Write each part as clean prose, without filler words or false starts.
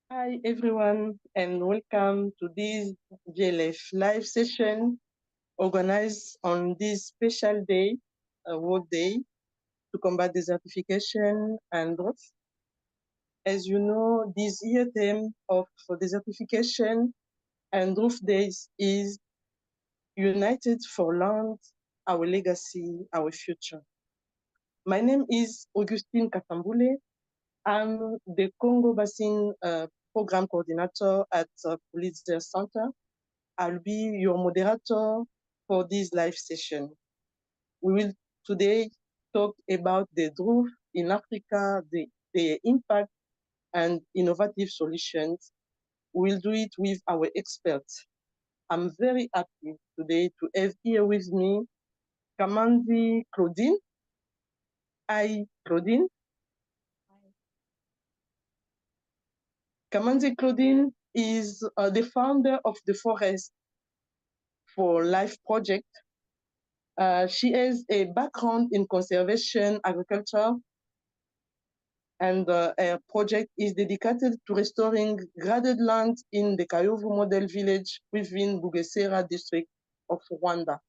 Hi everyone and welcome to this GLF live session organized on this special day, World Day, to combat desertification and drought. As you know, this year theme of desertification and drought days is United for Land, Our Legacy, Our Future. My name is Augustine Kasambule. I'm the Congo Basin Program Coordinator at Pulitzer Center. I'll be your moderator for this live session. We will today talk about the drought in Africa, the impact and innovative solutions. We'll do it with our experts. I'm very happy today to have here with me Kamanzi Claudine. Hi, Claudine. Kamanzi Claudine is the founder of the Forest for Life project. She has a background in conservation agriculture, and her project is dedicated to restoring graded land in the Kayovu model village within Bugesera district of Rwanda.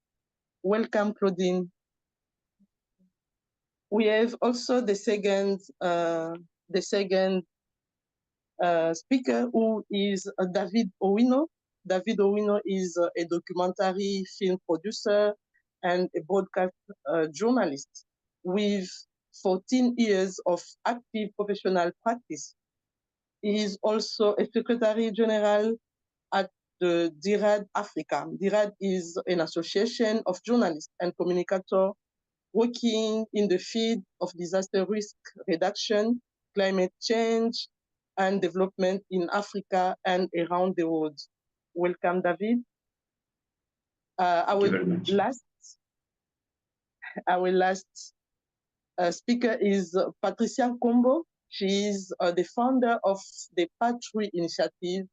Welcome, Claudine. We have also the second speaker, who is David Owino. David Owino is a documentary film producer and a broadcast journalist with 14 years of active professional practice. He is also a Secretary General at the DIRAD Africa. DIRAD is an association of journalists and communicators working in the field of disaster risk reduction, climate change, and development in Africa and around the world. Welcome, David. Thank you very much. Our last speaker is Patricia Kombo. She is the founder of the PaTree initiative,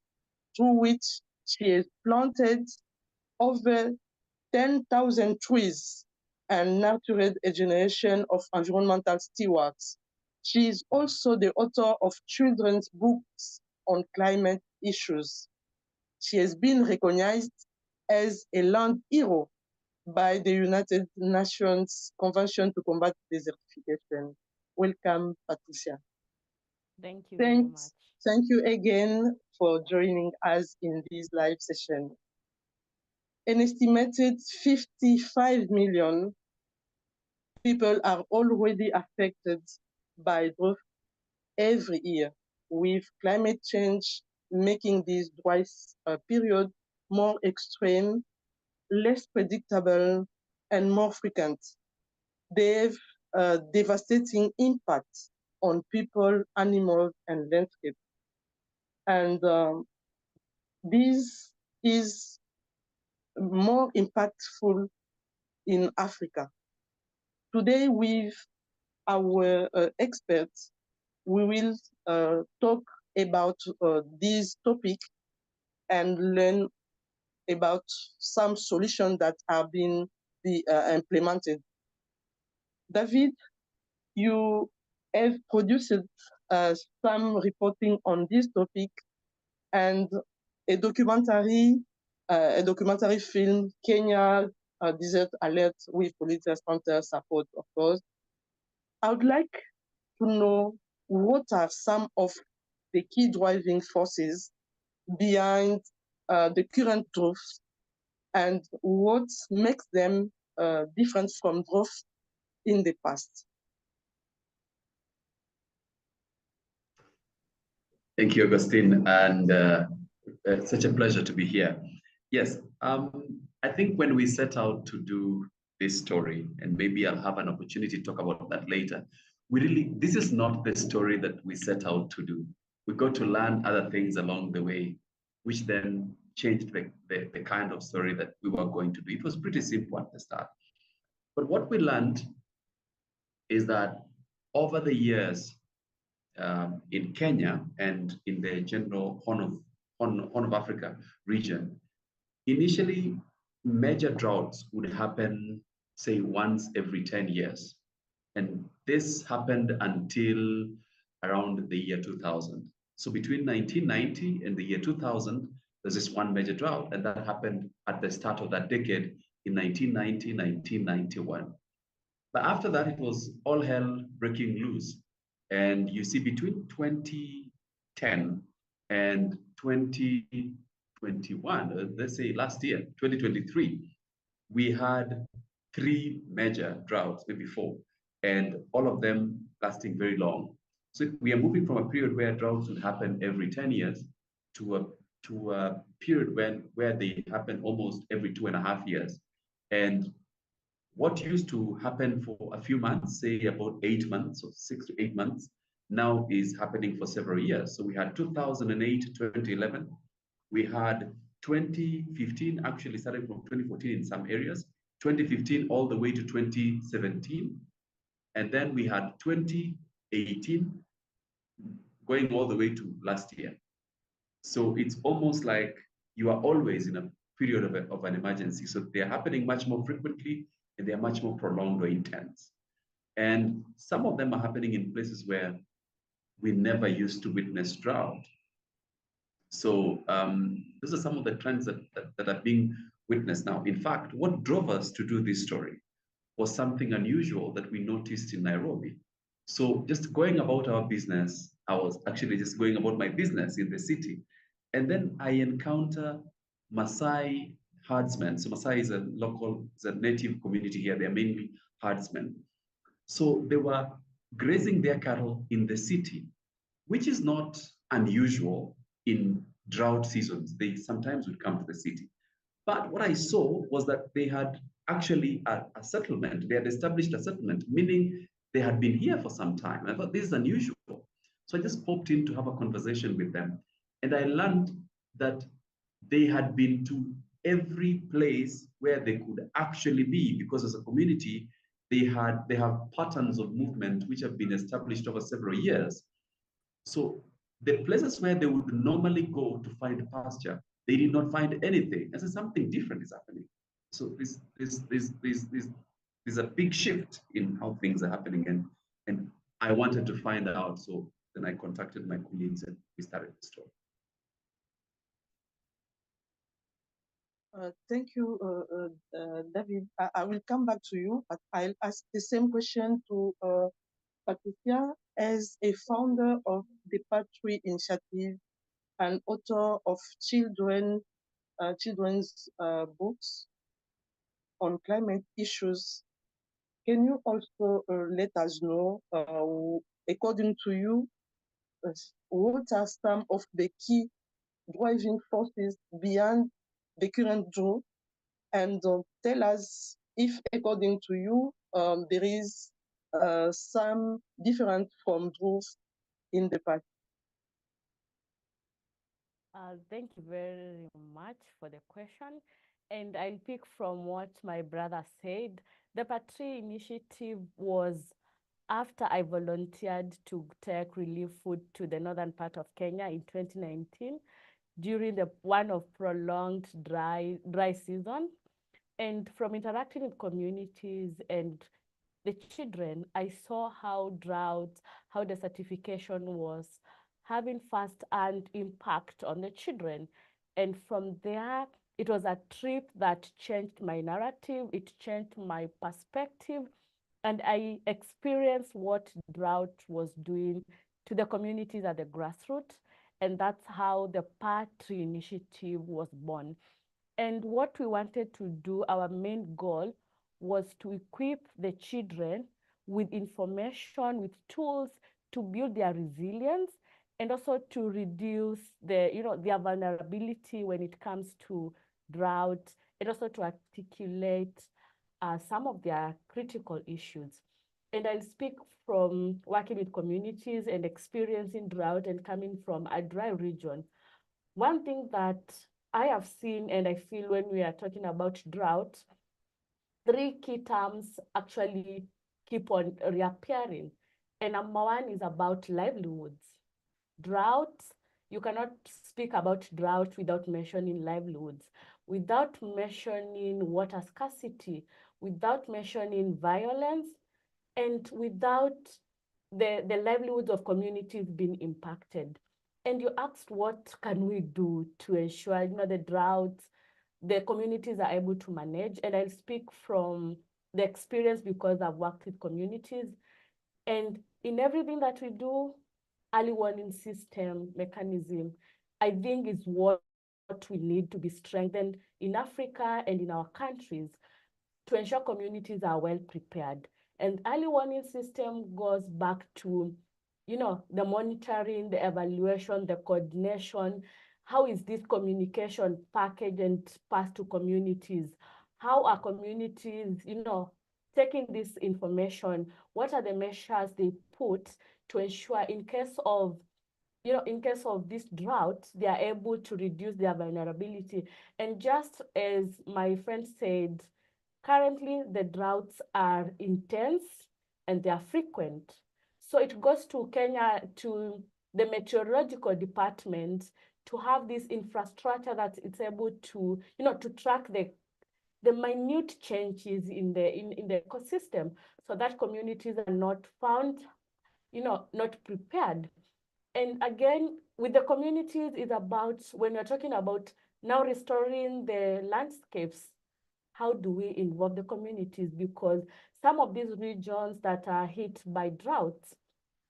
through which she has planted over 10,000 trees and nurtured a generation of environmental stewards. She is also the author of children's books on climate issues. She has been recognized as a land hero by the United Nations Convention to Combat Desertification. Welcome, Patricia. Thank you very much. Thank you again for joining us in this live session. An estimated 55 million people are already affected by drought every year, with climate change making this dry period more extreme, less predictable, and more frequent. They have a devastating impact on people, animals, and landscape. And this is more impactful in Africa. Today, with our experts, we will talk about this topic and learn about some solutions that have been implemented. David, you have produced some reporting on this topic and a documentary film, Kenya Desert Alert, with Pulitzer Center support, of course. I would like to know what are some of the key driving forces behind the current droughts and what makes them different from droughts in the past. Thank you, Augustine, and it's such a pleasure to be here. Yes, I think when we set out to do this story, and maybe I'll have an opportunity to talk about that later, this is not the story that we set out to do. We got to learn other things along the way, which then changed the kind of story that we were going to do. It was pretty simple at the start. But what we learned is that over the years, in Kenya and in the general Horn of Africa region, initially major droughts would happen, say, once every 10 years. And this happened until around the year 2000. So between 1990 and the year 2000, there's this one major drought, and that happened at the start of that decade in 1990, 1991. But after that, it was all hell breaking loose. And you see, between 2010 and 2021, let's say last year, 2023, we had 3 major droughts, maybe 4, and all of them lasting very long. So we are moving from a period where droughts would happen every 10 years to a period where they happen almost every 2.5 years. And what used to happen for a few months, say about 8 months or 6 to 8 months, now is happening for several years. So we had 2008 to 2011. We had 2015, actually starting from 2014 in some areas, 2015 all the way to 2017. And then we had 2018 going all the way to last year. So it's almost like you are always in a period of an emergency. So they're happening much more frequently, and they're much more prolonged or intense. And some of them are happening in places where we never used to witness drought. So these are some of the trends that are being witnessed now. In fact, what drove us to do this story was something unusual that we noticed in Nairobi. So just going about our business, I was actually just going about my business in the city. And then I encounter Maasai herdsmen. So Maasai is a native community here. They're mainly herdsmen. So they were grazing their cattle in the city, which is not unusual in drought seasons. They sometimes would come to the city. But what I saw was that they had actually a settlement. They had established a settlement, meaning they had been here for some time. I thought this is unusual. So I just popped in to have a conversation with them. And I learned that they had been to every place where they could actually be, because as a community, they have patterns of movement which have been established over several years. So the places where they would normally go to find pasture, they did not find anything. And so something different is happening. So there's a big shift in how things are happening. And I wanted to find out. So then I contacted my colleagues and we started the story. Thank you, David. I will come back to you, but I'll ask the same question to Patricia. As a founder of the PaTree initiative and author of children's books on climate issues, can you also let us know, according to you, what are some of the key driving forces beyond the current drought, and tell us if, according to you, there is some different from droughts in the past. Thank you very much for the question. And I'll pick from what my brother said. The PaTree initiative was after I volunteered to take relief food to the northern part of Kenya in 2019 during the one of prolonged dry season. And from interacting with communities and the children, I saw how drought, how desertification was having first-hand impact on the children. And from there, it was a trip that changed my narrative, it changed my perspective, and I experienced what drought was doing to the communities at the grassroots. And that's how the PaTree initiative was born. And what we wanted to do, our main goal, was to equip the children with information, with tools to build their resilience, and also to reduce their vulnerability when it comes to drought, and also to articulate some of their critical issues. And I'll speak from working with communities and experiencing drought and coming from a dry region. One thing that I have seen, and I feel when we are talking about drought, 3 key terms actually keep on reappearing. And number one is about livelihoods. Drought, you cannot speak about drought without mentioning livelihoods, without mentioning water scarcity, without mentioning violence, and without the livelihoods of communities being impacted. And you asked, what can we do to ensure, you know, the droughts, the communities are able to manage? And I'll speak from the experience because I've worked with communities. And in everything that we do, early warning system mechanism, I think is what we need to be strengthened in Africa and in our countries to ensure communities are well prepared. And early warning system goes back to, you know, the monitoring, the evaluation, the coordination. How is this communication packaged and passed to communities? How are communities, you know, taking this information? What are the measures they put to ensure in case of, you know, in case of this drought, they are able to reduce their vulnerability? And just as my friend said, currently the droughts are intense and they are frequent. So it goes to Kenya, to the meteorological department, to have this infrastructure that it's able to, you know, to track the minute changes in the ecosystem, so that communities are not found, you know, not prepared. And again, with the communities, is about, when we're talking about now restoring the landscapes, how do we involve the communities? Because some of these regions that are hit by droughts,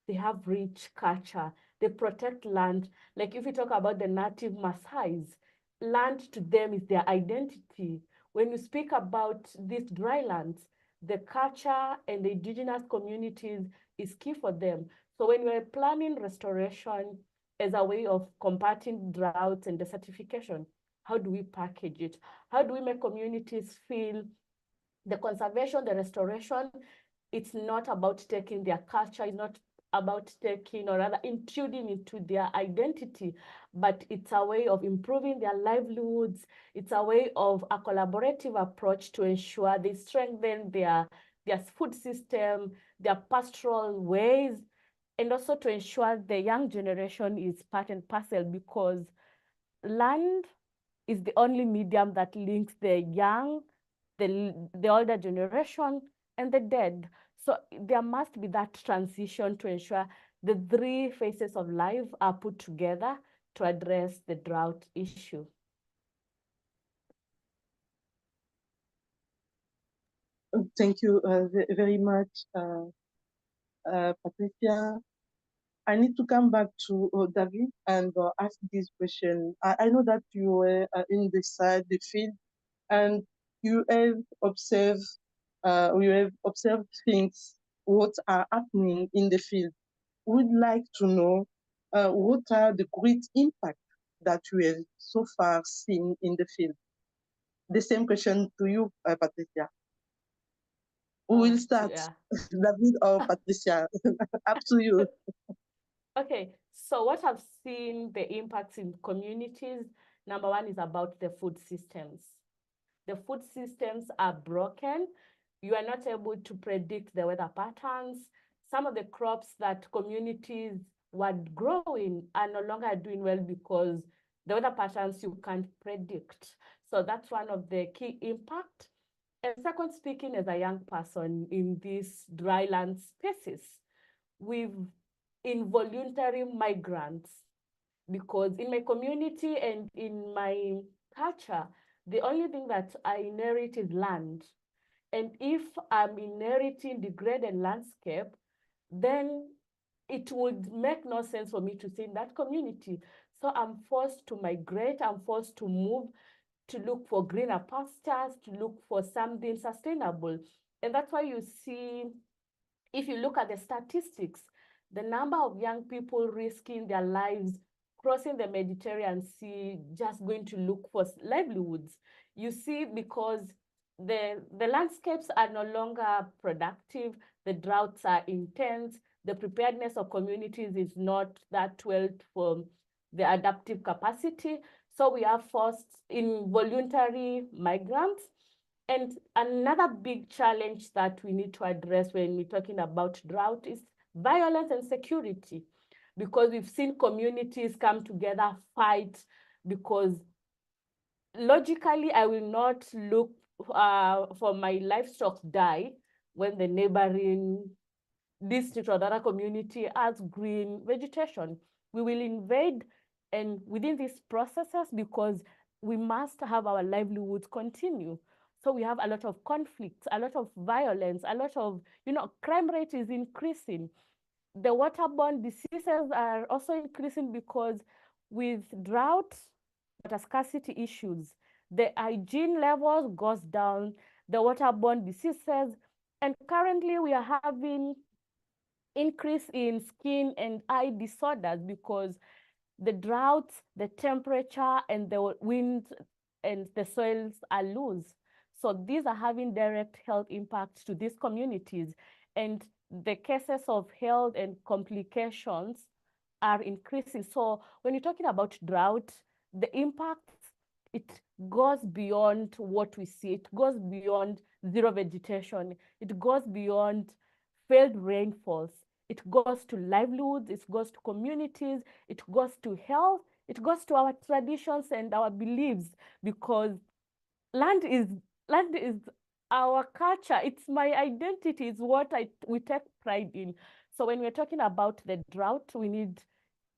they have rich culture, they protect land. Like if you talk about the native Maasai's, land to them is their identity. When you speak about these dry lands, the culture and the indigenous communities is key for them. So when we're planning restoration as a way of combating droughts and desertification, how do we package it? How do we make communities feel the conservation, the restoration, it's not about taking their culture, it's not about taking or rather intruding into their identity, but it's a way of improving their livelihoods. It's a way of a collaborative approach to ensure they strengthen their food system, their pastoral ways, and also to ensure the young generation is part and parcel, because land is the only medium that links the young, the older generation, and the dead. So there must be that transition to ensure the three phases of life are put together to address the drought issue. Thank you very much, Patricia. I need to come back to David and ask this question. I know that you were in the field, and you have observed things what are happening in the field. We'd like to know what are the great impact that you have so far seen in the field. The same question to you, Patricia. Who will start, Yeah. David or Patricia? Up to you. Okay, so what I've seen the impacts in communities, number one is about the food systems. The food systems are broken. You are not able to predict the weather patterns. Some of the crops that communities were growing are no longer doing well because the weather patterns you can't predict. So that's one of the key impact. And second, speaking as a young person in these dry land spaces, with involuntary migrants, because in my community and in my culture, the only thing that I inherit is land. And if I'm inheriting degraded landscape, then it would make no sense for me to stay in that community. So I'm forced to migrate, I'm forced to move, to look for greener pastures, to look for something sustainable. And that's why you see, if you look at the statistics, the number of young people risking their lives crossing the Mediterranean Sea, just going to look for livelihoods, you see, because the landscapes are no longer productive, the droughts are intense, the preparedness of communities is not that well for the adaptive capacity. So we are forced involuntary migrants. And another big challenge that we need to address when we're talking about drought is violence and security, because we've seen communities come together, fight, because logically, I will not look for my livestock die when the neighboring district or the other community has green vegetation. We will invade, and within these processes, because we must have our livelihoods continue. So we have a lot of conflicts, a lot of violence, a lot of, crime rate is increasing. The waterborne diseases are also increasing because with drought, water scarcity issues, the hygiene levels goes down, the waterborne diseases, and currently we are having increase in skin and eye disorders because the droughts, the temperature, and the wind and the soils are loose. So these are having direct health impacts to these communities. And the cases of health and complications are increasing. So when you're talking about drought, the impact, it goes beyond what we see. It goes beyond zero vegetation. It goes beyond failed rainfalls. It goes to livelihoods, it goes to communities, it goes to health, it goes to our traditions and our beliefs, because land is our culture. It's my identity. It's what we take pride in. So when we're talking about the drought, we need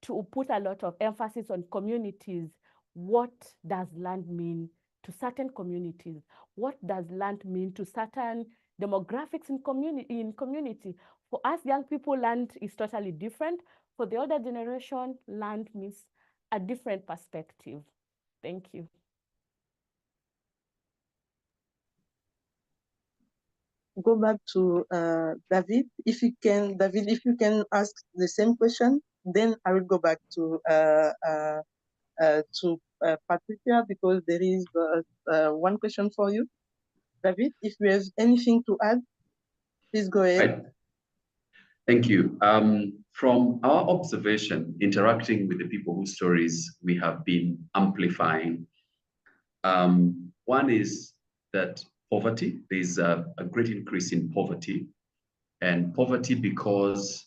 to put a lot of emphasis on communities. What does land mean to certain communities? What does land mean to certain demographics in community? For us young people, land is totally different. For the older generation, land means a different perspective. Thank you. Go back to David. If you can, David, if you can ask the same question, then I will go back to Patricia, because there is one question for you. David, if you have anything to add, please go ahead. Right. Thank you. From our observation, interacting with the people whose stories we have been amplifying, one is that poverty, there's a great increase in poverty, and poverty because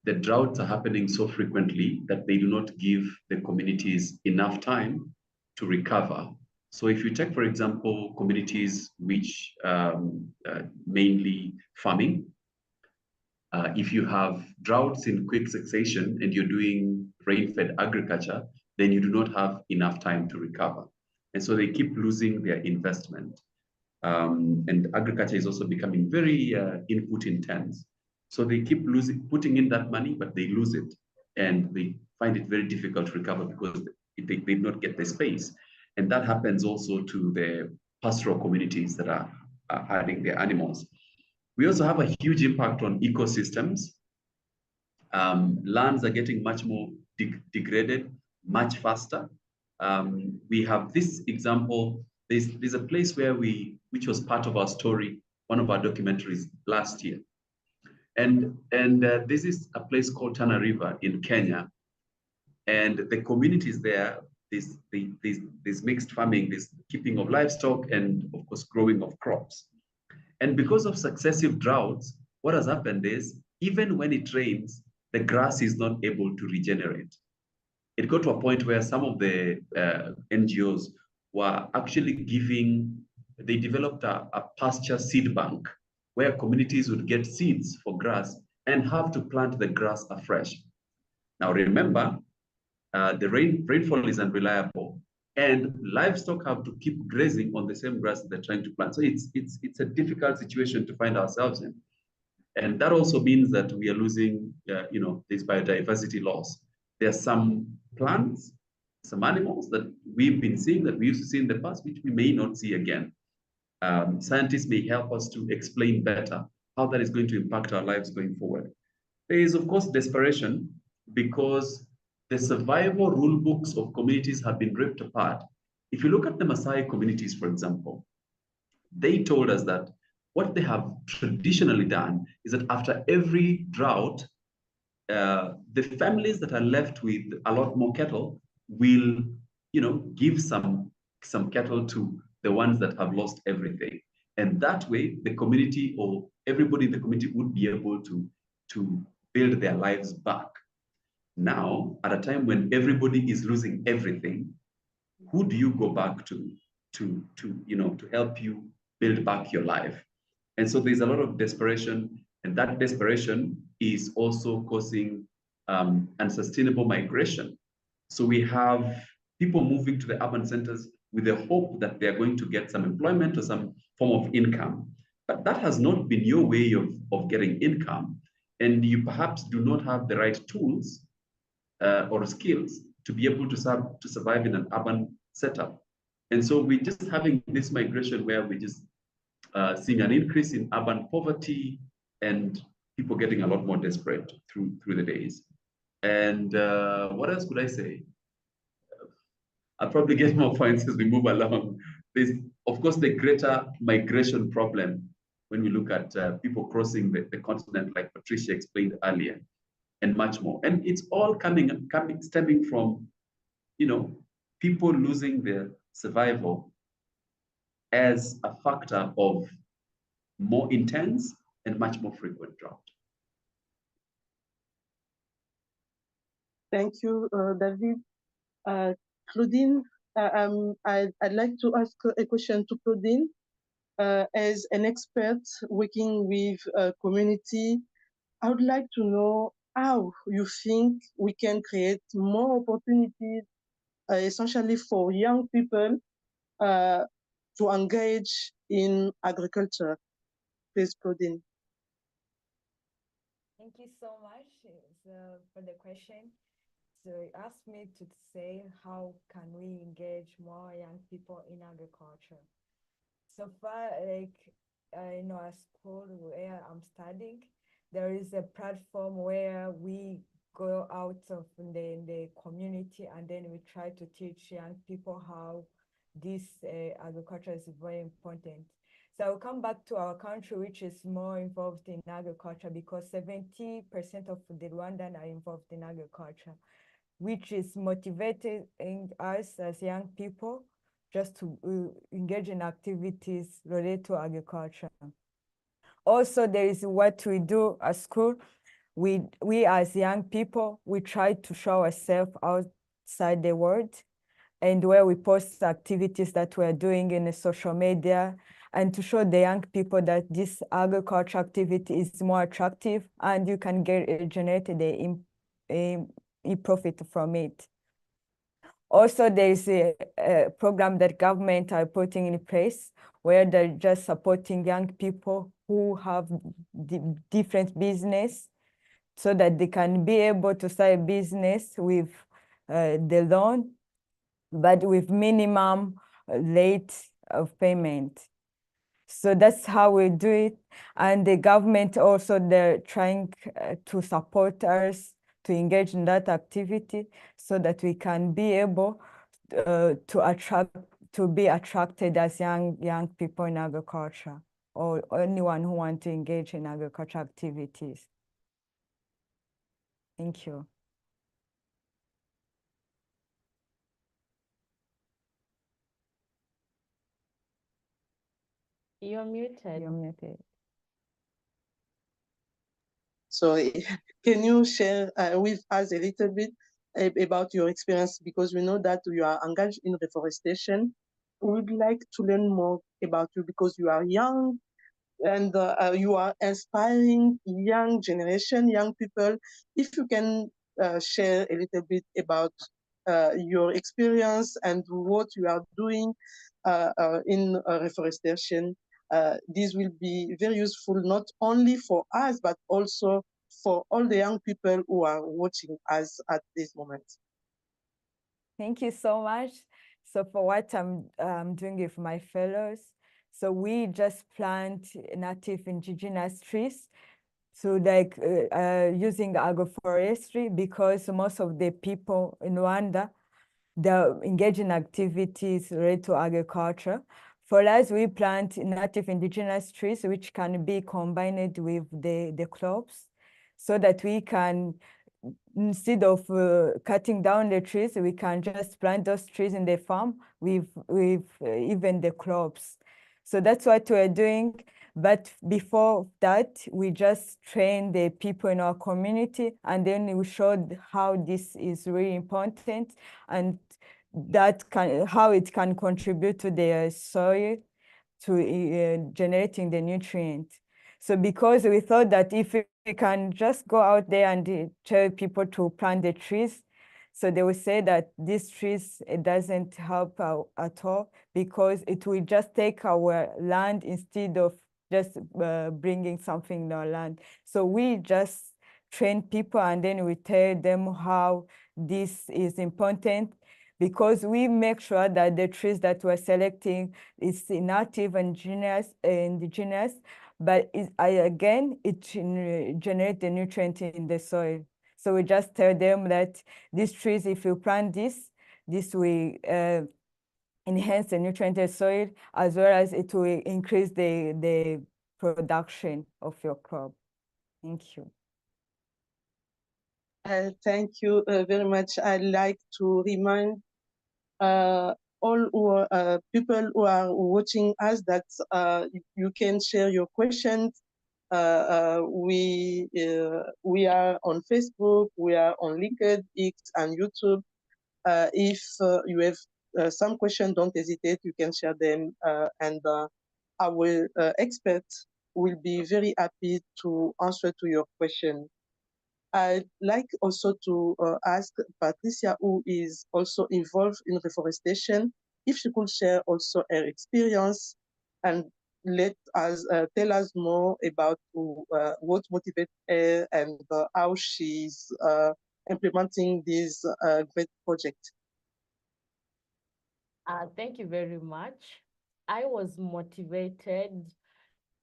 the droughts are happening so frequently that they do not give the communities enough time to recover. So if you take, for example, communities which mainly farming, if you have droughts in quick succession and you're doing rain-fed agriculture, then you do not have enough time to recover. And so they keep losing their investment. And agriculture is also becoming very input intense. So they keep putting in that money, but they lose it. And they find it very difficult to recover because they do not get the space. And that happens also to the pastoral communities that are herding their animals. We also have a huge impact on ecosystems. Lands are getting much more degraded, much faster. We have this example. There's a place where which was part of our story, one of our documentaries last year. And this is a place called Tana River in Kenya. And the communities there, this mixed farming, this keeping of livestock, and of course, growing of crops. And because of successive droughts, what has happened is, even when it rains, the grass is not able to regenerate. It got to a point where some of the NGOs were actually they developed a pasture seed bank where communities would get seeds for grass and have to plant the grass afresh. Now remember, the rainfall is unreliable, and livestock have to keep grazing on the same grass that they're trying to plant. So it's a difficult situation to find ourselves in. And that also means that we are losing, this biodiversity loss. There are some plants, some animals that we've been seeing that we used to see in the past, which we may not see again. Scientists may help us to explain better how that is going to impact our lives going forward. There is, of course, desperation because the survival rule books of communities have been ripped apart. If you look at the Maasai communities, for example, they told us that what they have traditionally done is that after every drought, the families that are left with a lot more cattle will, give some cattle to the ones that have lost everything. And that way, the community or everybody in the community would be able to build their lives back. Now, at a time when everybody is losing everything, who do you go back to help you build back your life? And so there's a lot of desperation, and that desperation is also causing and sustainable migration. So we have people moving to the urban centers with the hope that they're going to get some employment or some form of income. But that has not been your way of getting income. And you perhaps do not have the right tools or skills to be able to survive in an urban setup. And so we're just having this migration where we're just seeing an increase in urban poverty and people getting a lot more desperate through the days. And what else could I say? I'll probably get more points as we move along. There's, of course, the greater migration problem when we look at people crossing the continent, like Patricia explained earlier, and much more. And it's all stemming from, people losing their survival as a factor of more intense and much more frequent drought. Thank you, David. Claudine, I'd like to ask a question to Claudine. As an expert working with a community, I would like to know how you think we can create more opportunities, essentially for young people, to engage in agriculture. Please, Claudine. Thank you so much for the question. So you asked me to say, how can we engage more young people in agriculture? So far, in our school where I'm studying, there is a platform where we go out of the community and then we try to teach young people how this agriculture is very important. So I'll come back to our country, which is more involved in agriculture, because 70% of the Rwandan are involved in agriculture, which is motivating us as young people just to engage in activities related to agriculture. Also, there is what we do at school. We as young people, we try to show ourselves outside the world, and where we post activities that we're doing in the social media, and to show the young people that this agriculture activity is more attractive and you can generate a profit from it. Also, there's a program that government are putting in place where they're just supporting young people who have different business so that they can be able to start a business with the loan, but with minimum rate of payment. So that's how we do it. And the government also, they're trying to support us to engage in that activity so that we can be able to be attracted as young people in agriculture, or anyone who wants to engage in agriculture activities. Thank you. You're muted. You're muted. So can you share with us a little bit about your experience? Because we know that you are engaged in reforestation. We would like to learn more about you because you are young and you are inspiring young generation, young people. If you can share a little bit about your experience and what you are doing in reforestation, this will be very useful not only for us, but also for all the young people who are watching us at this moment. Thank you so much. So for what I'm doing with my fellows, so we just plant native indigenous trees. So like using agroforestry, because most of the people in Rwanda, they're engaged in activities related to agriculture. For us, we plant native indigenous trees, which can be combined with the crops, so that we can, instead of cutting down the trees, we can just plant those trees in the farm with even the crops. So that's what we're doing. But before that, we just trained the people in our community, and then we showed how this is really important and how it can contribute to the soil, to generating the nutrients. So because we thought that if we can just go out there and tell people to plant the trees, so they will say that these trees, it doesn't help at all, because it will just take our land instead of just bringing something in our land. So we just train people, and then we tell them how this is important, because we make sure that the trees that we're selecting is native and indigenous, but again, it generates the nutrient in the soil. So we just tell them that these trees, if you plant this will enhance the nutrient in the soil, as well as it will increase the production of your crop. Thank you. Thank you very much. I'd like to remind all who are, people who are watching us that you can share your questions. We are on Facebook, we are on LinkedIn, X, and YouTube. If you have some questions, don't hesitate. You can share them, and our experts will be very happy to answer to your question. I'd like also to ask Patricia, who is also involved in reforestation, if she could share also her experience and let us tell us more about what motivates her and how she's implementing this great project. Thank you very much. I was motivated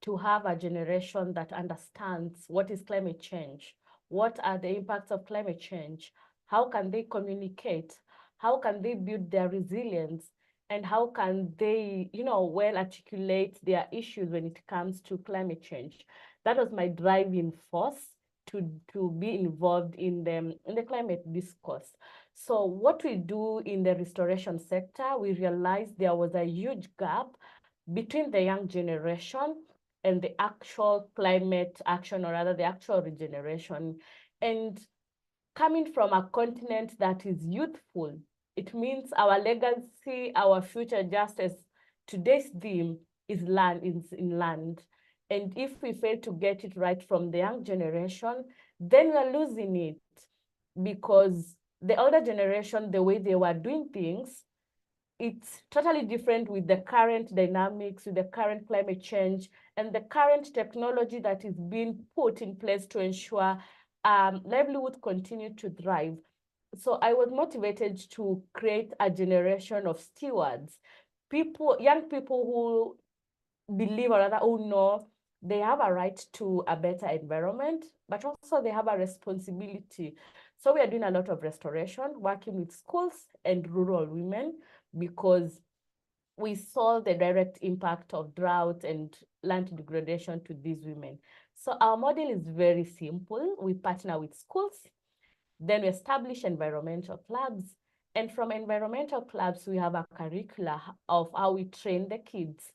to have a generation that understands what is climate change, what are the impacts of climate change, how can they communicate, how can they build their resilience, and how can they, well articulate their issues when it comes to climate change. That was my driving force to be involved in the climate discourse. So what we do in the restoration sector, we realized there was a huge gap between the young generation and the actual climate action, or rather the actual regeneration. And coming from a continent that is youthful, it means our legacy, our future, just as today's theme is land, in land. And if we fail to get it right from the young generation, then we're losing it, because the older generation, the way they were doing things, it's totally different with the current dynamics, with the current climate change, and the current technology that is being put in place to ensure livelihood continue to thrive. So I was motivated to create a generation of stewards, young people who believe, or rather who know, they have a right to a better environment, but also they have a responsibility. So we are doing a lot of restoration, working with schools and rural women, because we saw the direct impact of drought and land degradation to these women. So our model is very simple. We partner with schools, then we establish environmental clubs, and from environmental clubs, we have a curricula of how we train the kids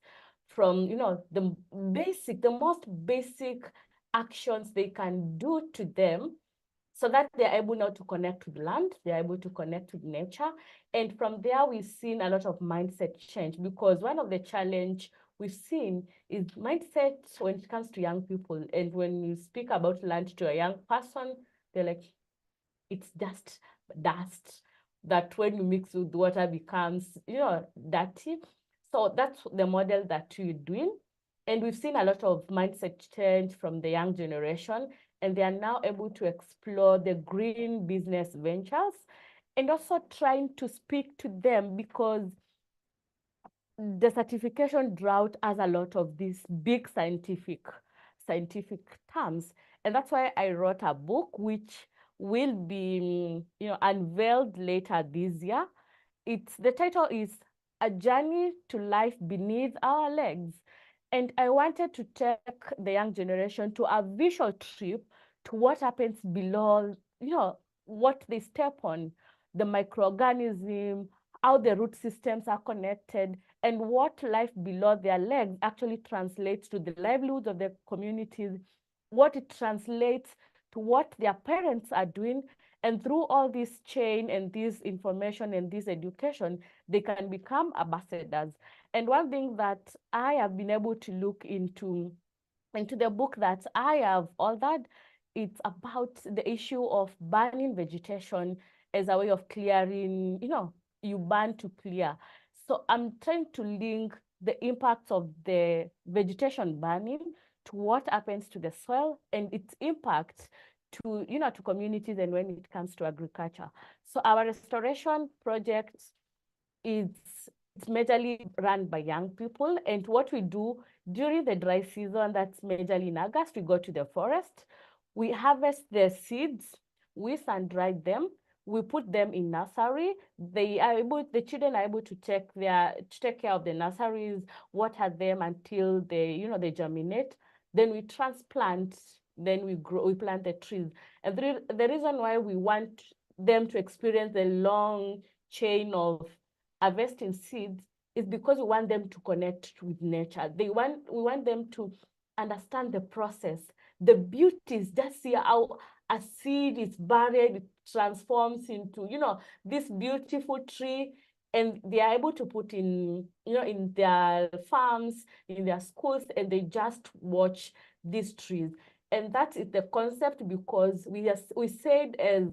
from, the most basic actions they can do to them, so that they're able now to connect with land, they're able to connect with nature. And from there, we've seen a lot of mindset change, because one of the challenge we've seen is mindset when it comes to young people. And when you speak about land to a young person, they're like, it's just dust that when you mix with water becomes, dirty. So that's the model that we're doing. And we've seen a lot of mindset change from the young generation, and they are now able to explore the green business ventures, and also trying to speak to them, because desertification drought has a lot of these big scientific terms. And that's why I wrote a book, which will be unveiled later this year. The title is A Journey to Life Beneath Our Legs. And I wanted to take the young generation to a visual trip to what happens below, what they step on, the microorganism, how the root systems are connected, and what life below their legs actually translates to the livelihoods of their communities, what it translates to what their parents are doing. And through all this chain and this information and this education, they can become ambassadors. And one thing that I have been able to look into And to the book that I have authored, it's about the issue of burning vegetation as a way of clearing, you burn to clear. So I'm trying to link the impacts of the vegetation burning to what happens to the soil and its impact to, to communities and when it comes to agriculture. So our restoration project it's majorly run by young people. And what we do during the dry season, that's majorly in August, we go to the forest, we harvest the seeds, we sun-dry them, we put them in nursery. The children are able to take care of the nurseries, water them until they germinate. Then we transplant, then we plant the trees. And the reason why we want them to experience the long chain of harvesting seeds is because we want them to connect with nature. We want them to understand the process, the beauties, just see how a seed is buried, it transforms into, this beautiful tree, and they are able to put in their farms, in their schools, and they just watch these trees. And that is the concept, because we said as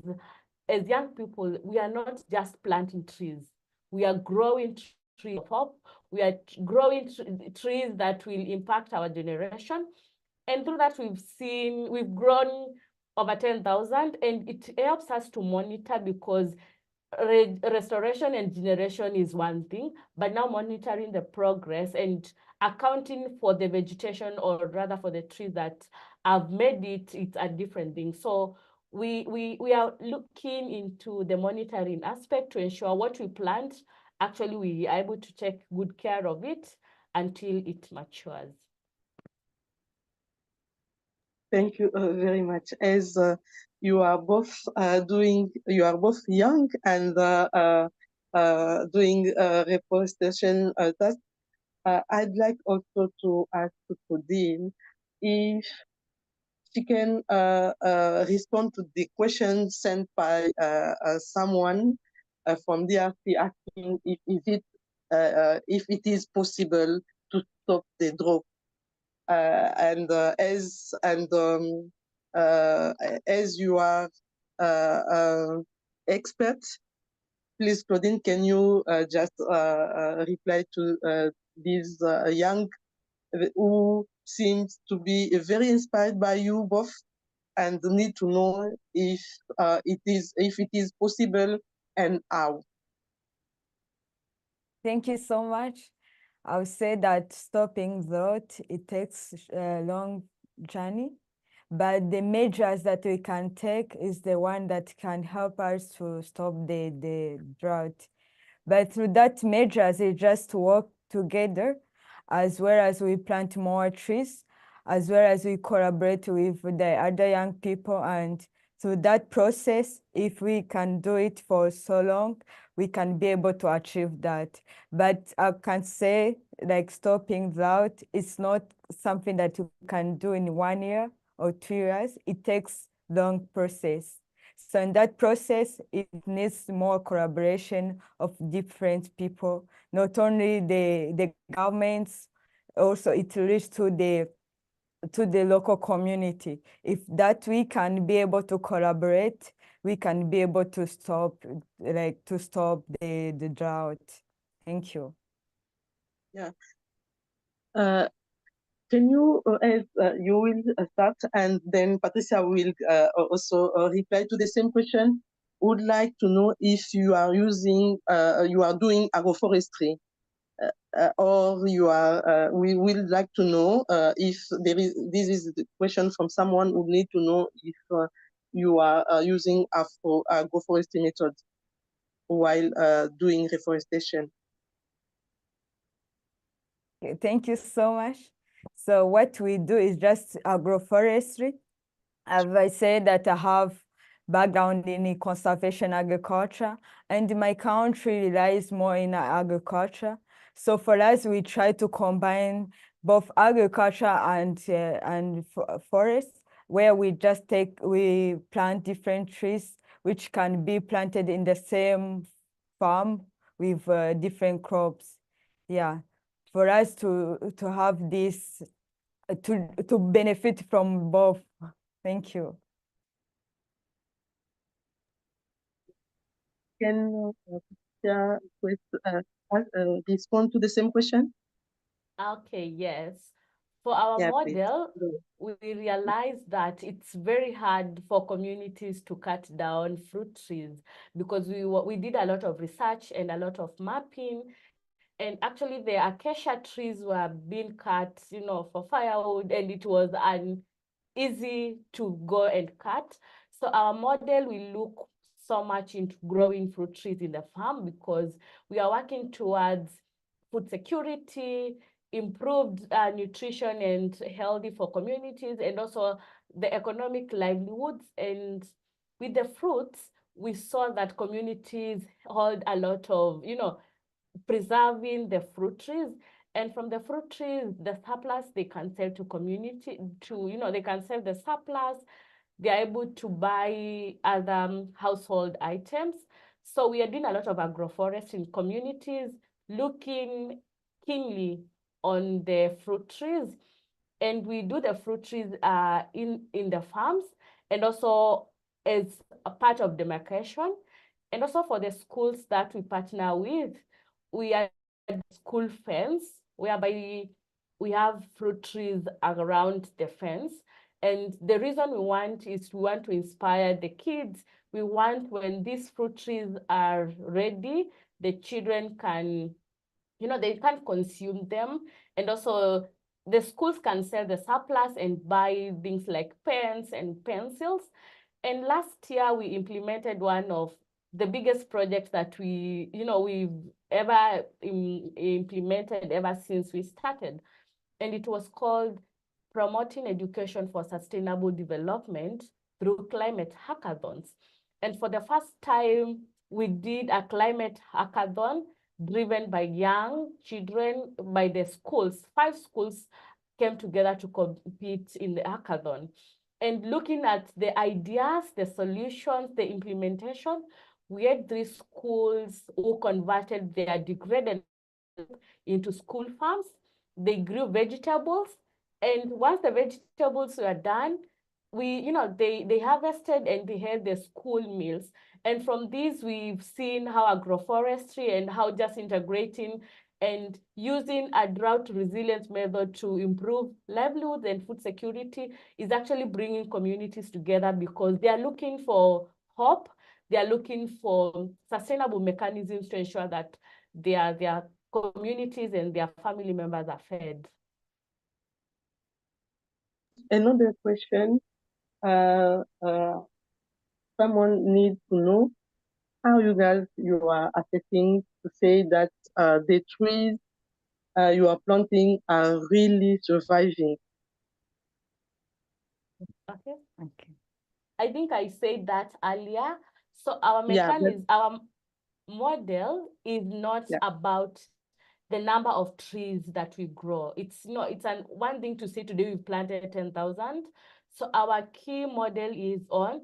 young people, we are not just planting trees. We are growing trees of hope. We are growing trees that will impact our generation. And through that, we've grown over 10,000, and it helps us to monitor, because restoration and generation is one thing, but now monitoring the progress and accounting for the vegetation, or rather for the trees that have made it, it's a different thing. So we are looking into the monitoring aspect to ensure what we plant, actually we are able to take good care of it until it matures. Thank you very much. As you are both young and doing reforestation tasks, I'd like also to ask Claudine if she can respond to the question sent by someone from DRC asking if it is possible to stop the drought. As you are expert, please, Claudine, can you just reply to these young who seems to be very inspired by you both, and need to know if it is possible and how. Thank you so much. I would say that stopping drought, it takes a long journey, but the measures that we can take is the one that can help us to stop the drought. But through that measures, we just work together, as well as we plant more trees, as well as we collaborate with the other young people. And through that process, if we can do it for so long, we can be able to achieve that. But I can say, like, stopping drought, it's not something that you can do in 1 year or 2 years. It takes long process. So in that process, it needs more collaboration of different people, not only the governments, also it leads to the local community. If that we can be able to collaborate, we can be able to stop the drought. Thank you. Yeah. Can you, as you will start, and then Patricia will also reply to the same question. Would like to know if you are doing agroforestry, or you are. We will like to know if there is. This is the question from someone who need to know if you are using agroforestry methods while doing reforestation. Thank you so much. So what we do is just agroforestry. As I said, that I have background in conservation agriculture, and my country relies more in agriculture. So for us, we try to combine both agriculture and forest, where we plant different trees which can be planted in the same farm with different crops. Yeah, for us to have this to benefit from both. Thank you. Can respond to the same question? Okay, yes. For our Yeah, please. model, we realized that it's very hard for communities to cut down fruit trees because we did a lot of research and a lot of mapping. And actually, the acacia trees were being cut, for firewood, and it was easy to go and cut. So our model will look so much into growing fruit trees in the farm because we are working towards food security, improved nutrition and healthy for communities, and also the economic livelihoods. And with the fruits, we saw that communities hold a lot of, preserving the fruit trees. And from the fruit trees, the surplus they can sell to community, they can sell the surplus. They're able to buy other household items. So we are doing a lot of agroforestry in communities, looking keenly on the fruit trees. And we do the fruit trees in the farms and also as a part of demarcation. And also for the schools that we partner with, we are school fence, whereby we have fruit trees around the fence. And the reason we want to inspire the kids. We want when these fruit trees are ready, the children can, they can consume them. And also the schools can sell the surplus and buy things like pens and pencils. And last year we implemented one of the biggest projects that we've ever implemented ever since we started. And it was called Promoting Education for Sustainable Development through Climate Hackathons. And for the first time, we did a climate hackathon driven by young children, by the schools. 5 schools came together to compete in the hackathon. And looking at the ideas, the solutions, the implementation, we had 3 schools who converted their degraded into school farms. They grew vegetables. And once the vegetables were done, they harvested and they had the school meals. And from these, we've seen how agroforestry and how just integrating and using a drought resilience method to improve livelihoods and food security is actually bringing communities together because they are looking for hope. They are looking for sustainable mechanisms to ensure that their communities and their family members are fed. Another question, someone needs to know how you are assessing to say that the trees you are planting are really surviving. Okay. I think I said that earlier. So our mechanism, our model is not about the number of trees that we grow. It's one thing to say today we planted 10,000. So our key model is on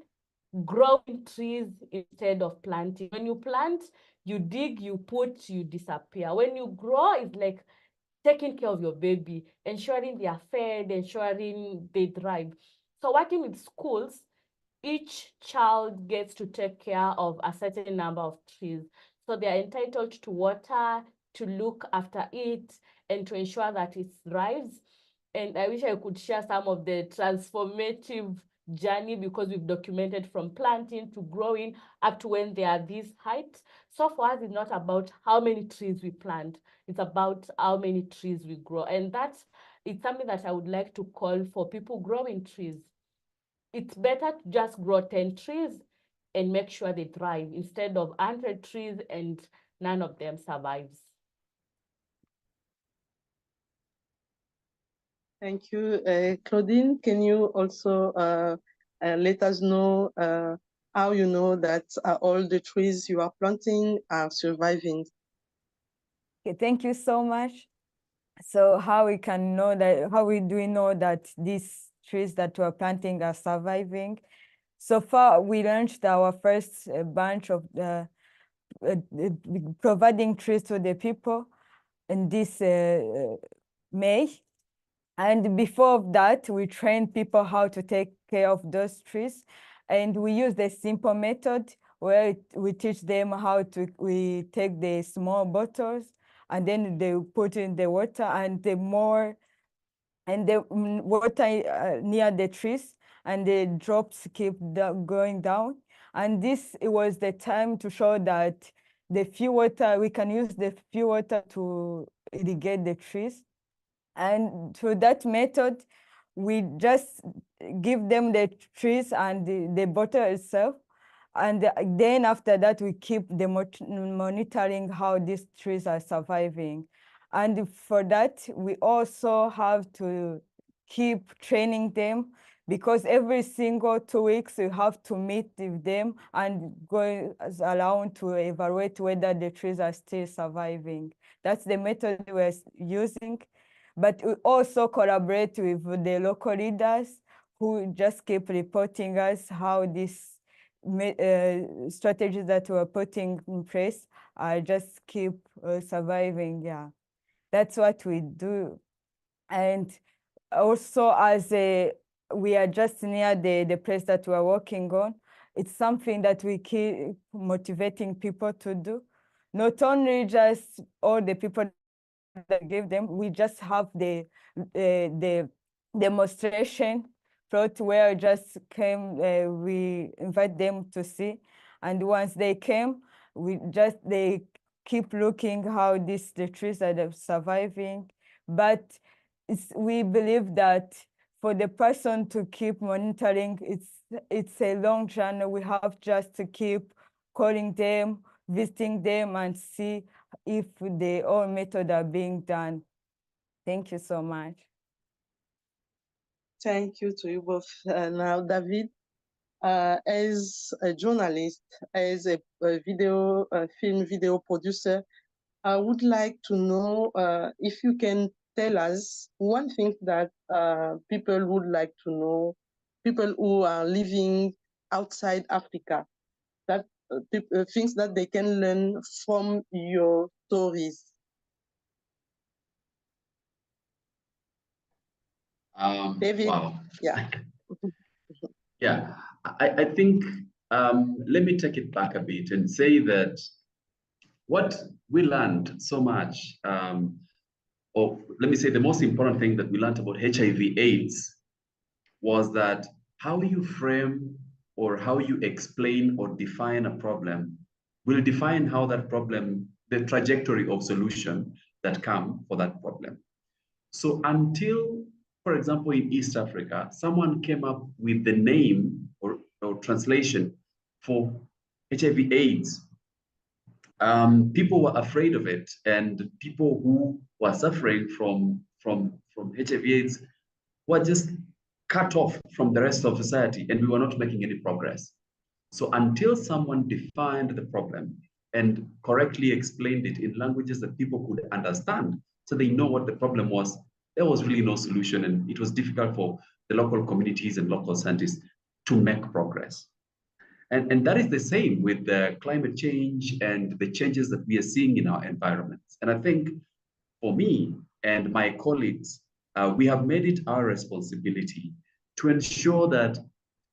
growing trees instead of planting. When you plant, you dig, you put, you disappear. When you grow, it's like taking care of your baby, ensuring they are fed, ensuring they thrive. So working with schools, each child gets to take care of a certain number of trees. So they are entitled to water, to look after it, and to ensure that it thrives. And I wish I could share some of the transformative journey because we've documented from planting to growing up to when they are this height. So for us, it's not about how many trees we plant. It's about how many trees we grow. And it's something that I would like to call for people growing trees. It's better to just grow 10 trees and make sure they thrive instead of 100 trees and none of them survives. Thank you. Claudine, can you also let us know how you know that all the trees you are planting are surviving? Okay, thank you so much. So how we do we know that these trees that we're planting are surviving? So far, we launched our first bunch of providing trees to the people in this May. And before that, we train people how to take care of those trees. And we use the simple method where we teach them how to, we take the small bottles and then they put in the water, and the more, and the water near the trees, and the drops keep going down. And this, it was the time to show that the few water, we can use the few water to irrigate the trees. And through that method, we just give them the trees and the bottle itself. And then after that, we keep the monitoring how these trees are surviving. And for that, we also have to keep training them, because every single 2 weeks, we have to meet with them and go around to evaluate whether the trees are still surviving. That's the method we're using. But we also collaborate with the local leaders who just keep reporting us how these strategies that we're putting in place are just keep surviving. Yeah, that's what we do. And also, as we are just near the place that we're working on, it's something that we keep motivating people to do. Not only just all the people that give them, we just have the demonstration plot where just came, we invite them to see. And once they came, they keep looking how the trees are surviving. But we believe that for the person to keep monitoring, it's a long journey. We have just to keep calling them, visiting them, and see if the all methods are being done. Thank you so much. Thank you to you both. Now, David, as a journalist, as a film video producer, I would like to know if you can tell us one thing that people would like to know, people who are living outside Africa, that things that they can learn from your stories. David? Wow. Yeah. Yeah, I think let me take it back a bit and say that what we learned so much, or let me say the most important thing that we learned about HIV/AIDS was that how you frame or how you explain or define a problem will define how that problem, the trajectory of solution that come for that problem. So until, for example, in East Africa, someone came up with the name or translation for HIV/AIDS, people were afraid of it, and people who were suffering from HIV/AIDS were just cut off from the rest of society, and we were not making any progress. So until someone defined the problem and correctly explained it in languages that people could understand, so they know what the problem was, there was really no solution, and it was difficult for the local communities and local scientists to make progress. And that is the same with the climate change and the changes that we are seeing in our environments. And I think for me and my colleagues, we have made it our responsibility to ensure that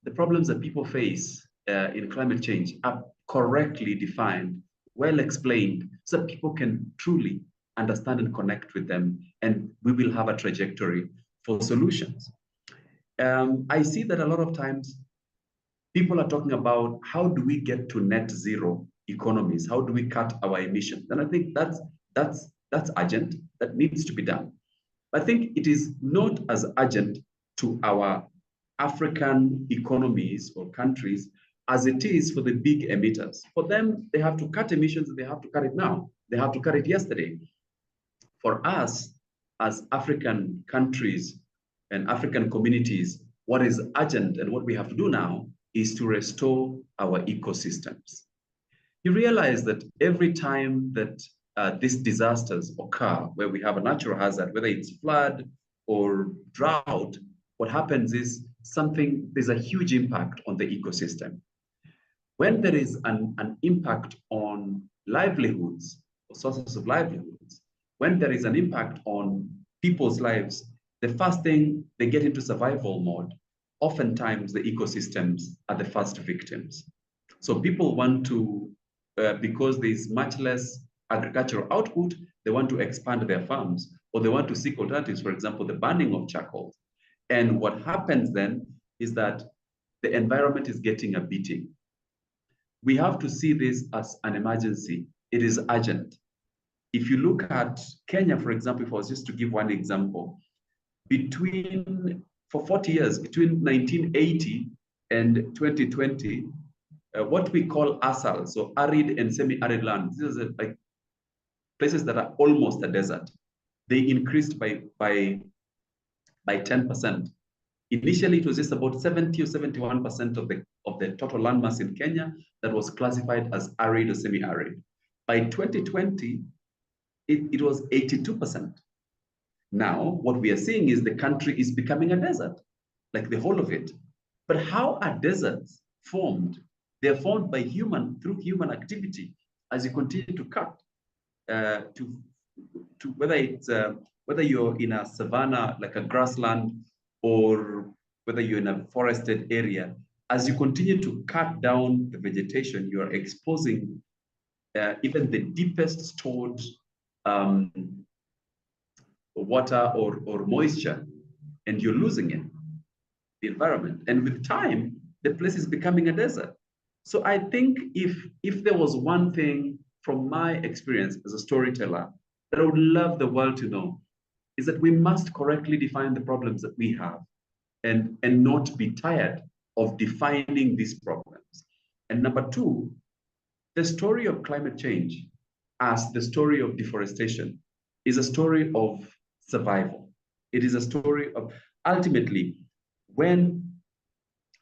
the problems that people face in climate change are correctly defined, well explained, so that people can truly understand and connect with them, and we will have a trajectory for solutions. I see that a lot of times people are talking about how do we get to net zero economies? How do we cut our emissions? And I think that's urgent, that needs to be done. I think it is not as urgent to our African economies or countries as it is for the big emitters. For them, they have to cut emissions, and they have to cut it now. They have to cut it yesterday. For us, as African countries and African communities, what is urgent and what we have to do now is to restore our ecosystems. You realize that every time that these disasters occur, where we have a natural hazard, whether it's flood or drought, what happens is there's a huge impact on the ecosystem. When there is an impact on livelihoods or sources of livelihoods, when there is an impact on people's lives, the first thing they get into survival mode, oftentimes the ecosystems are the first victims. So people want to, because there's much less agricultural output, they want to expand their farms, or they want to seek alternatives, for example, the burning of charcoal. And what happens then is that the environment is getting a beating. We have to see this as an emergency. It is urgent. If you look at Kenya, for example, if I was just to give one example, for 40 years, between 1980 and 2020, what we call ASAL, so arid and semi-arid lands, these are like places that are almost a desert. They increased by 10%. Initially, it was just about 70 or 71% of the total landmass in Kenya that was classified as arid or semi-arid. By 2020, it was 82%. Now, what we are seeing is the country is becoming a desert, like the whole of it. But how are deserts formed? They're formed by through human activity. As you continue to cut, whether you're in a savanna, like a grassland, or whether you're in a forested area, as you continue to cut down the vegetation, you are exposing even the deepest stored water or moisture, and you're losing it, the environment. And with time, the place is becoming a desert. So I think if there was one thing from my experience as a storyteller that I would love the world to know, is that we must correctly define the problems that we have and not be tired of defining these problems. And number two, the story of climate change, as the story of deforestation, is a story of survival. It is a story of, ultimately, when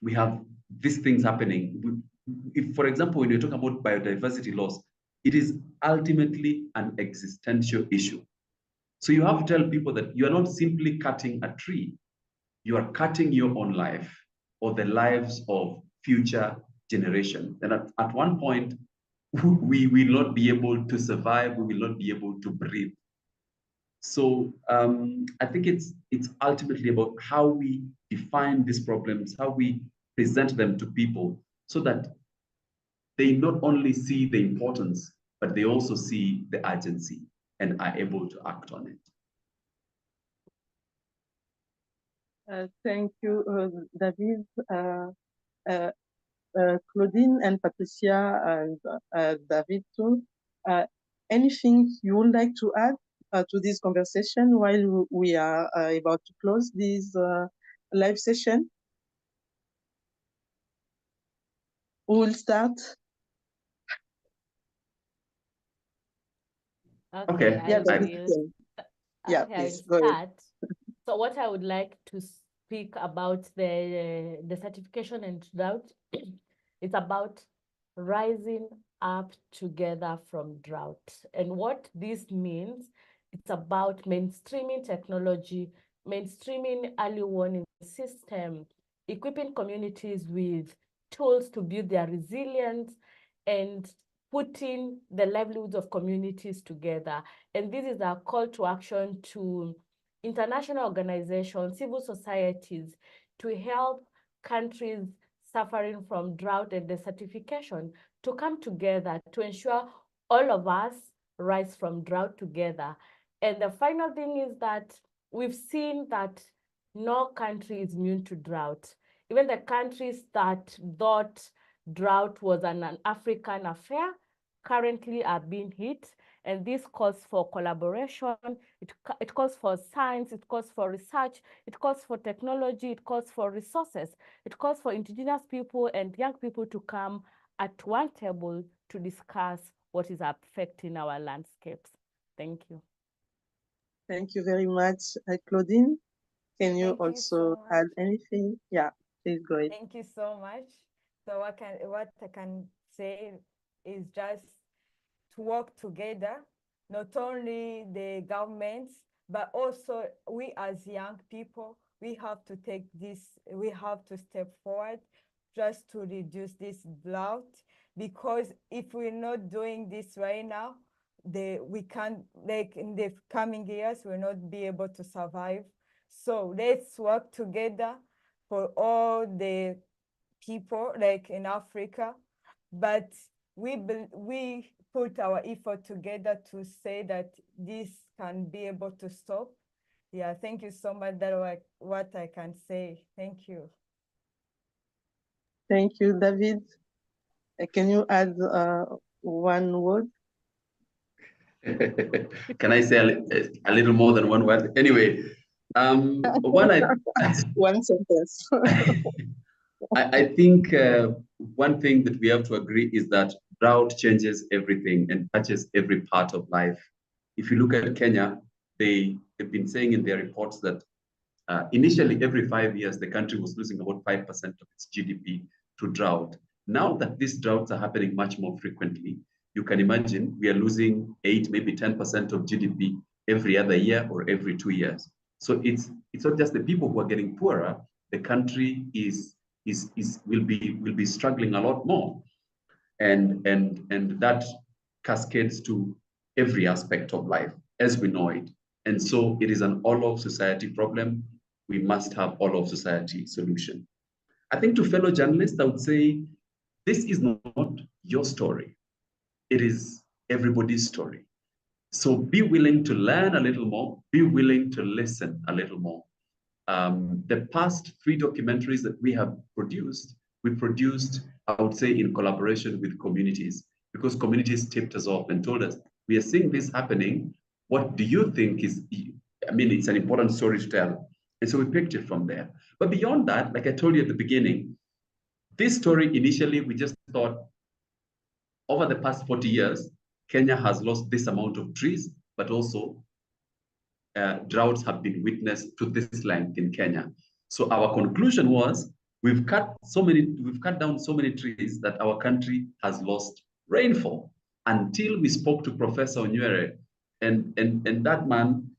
we have these things happening, if, for example, when you're talking about biodiversity loss, it is ultimately an existential issue. So you have to tell people that you are not simply cutting a tree, you are cutting your own life or the lives of future generations. And at one point, we will not be able to survive, we will not be able to breathe. So I think it's ultimately about how we define these problems, how we present them to people, so that they not only see the importance, but they also see the urgency and are able to act on it. Thank you, David, Claudine, and Patricia, and David too. Anything you would like to add to this conversation while we are about to close this live session? Who will start? Okay. Yeah, I'll please, go ahead. So what I would like to speak about the desertification and drought, it's about rising up together from drought. And what this means, it's about mainstreaming technology, mainstreaming early warning system, equipping communities with tools to build their resilience, and putting the livelihoods of communities together. And this is our call to action to international organizations, civil societies, to help countries suffering from drought and desertification to come together to ensure all of us rise from drought together. And the final thing is that we've seen that no country is immune to drought. Even the countries that thought drought was an African affair currently are being hit. And this calls for collaboration, it calls for science, it calls for research, it calls for technology, it calls for resources, it calls for indigenous people and young people to come at one table to discuss what is affecting our landscapes. Thank you. Thank you very much, Claudine. Can you also add anything? Yeah, please go ahead. Thank you so much. So what I can say is just to work together, not only the governments, but also we as young people, we have to step forward just to reduce this drought, because if we're not doing this right now, we can't, like in the coming years, we'll not be able to survive So let's work together for all the people like in Africa, but we put our effort together to say that this can be able to stop. Yeah, thank you so much. That's what I can say. Thank you. Thank you, David. Can you add one word? Can I say a little more than one word? Anyway, one sentence. I think one thing that we have to agree is that drought changes everything and touches every part of life. If you look at Kenya, they've been saying in their reports that initially every 5 years, the country was losing about 5% of its GDP to drought. Now that these droughts are happening much more frequently, you can imagine we are losing 8, maybe 10% of GDP every other year or every 2 years. So it's not just the people who are getting poorer, the country will be struggling a lot more. And that cascades to every aspect of life as we know it. And so it is an all of society problem. We must have all of society solution. I think to fellow journalists, I would say, this is not your story. It is everybody's story. So be willing to learn a little more, be willing to listen a little more. The past 3 documentaries that we have produced, we produced, I would say, in collaboration with communities, because communities tipped us off and told us, we are seeing this happening. What do you think is, I mean, it's an important story to tell. And so we picked it from there. But beyond that, like I told you at the beginning, this story initially, we just thought, over the past 40 years, Kenya has lost this amount of trees, but also droughts have been witnessed to this length in Kenya. So our conclusion was, we've cut down so many trees that our country has lost rainfall, until we spoke to Professor Onywere, and that man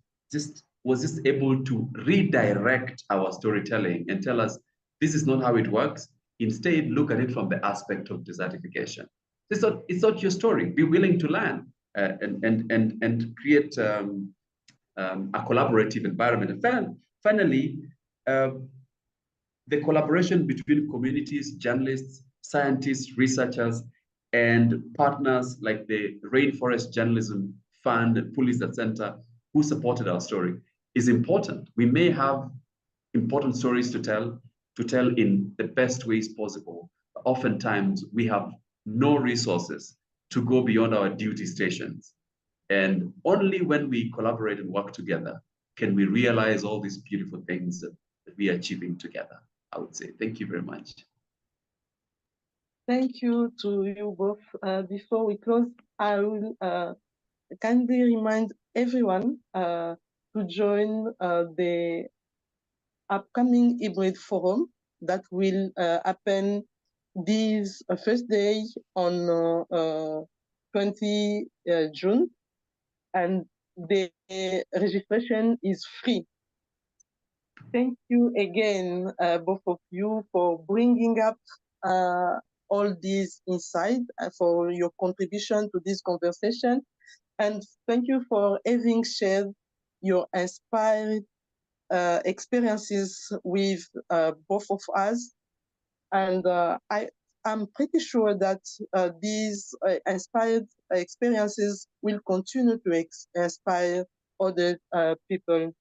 was just able to redirect our storytelling and tell us, this is not how it works. Instead, look at it from the aspect of desertification. It's not your story. Be willing to learn and create a collaborative environment. And finally, the collaboration between communities, journalists, scientists, researchers, and partners like the Rainforest Journalism Fund and Pulitzer Center, who supported our story, is important. We may have important stories to tell in the best ways possible. Oftentimes, we have no resources to go beyond our duty stations. And only when we collaborate and work together can we realize all these beautiful things that we are achieving together, I would say. Thank you very much. Thank you to you both. Before we close, I will kindly remind everyone to join the upcoming hybrid forum that will happen this first day on 20 June, and the registration is free. Thank you again, both of you, for bringing up all these insights, for your contribution to this conversation. And thank you for having shared your inspired experiences with both of us. And I'm pretty sure that these inspired experiences will continue to inspire other people.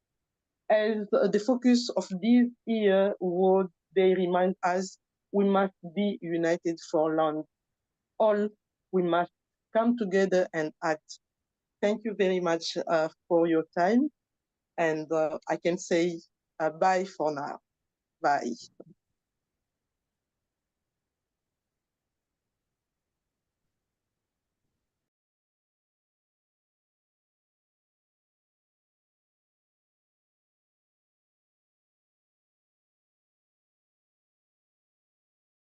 As the focus of this year would they remind us, we must be united for land. All we must come together and act. Thank you very much for your time. And I can say bye for now. Bye.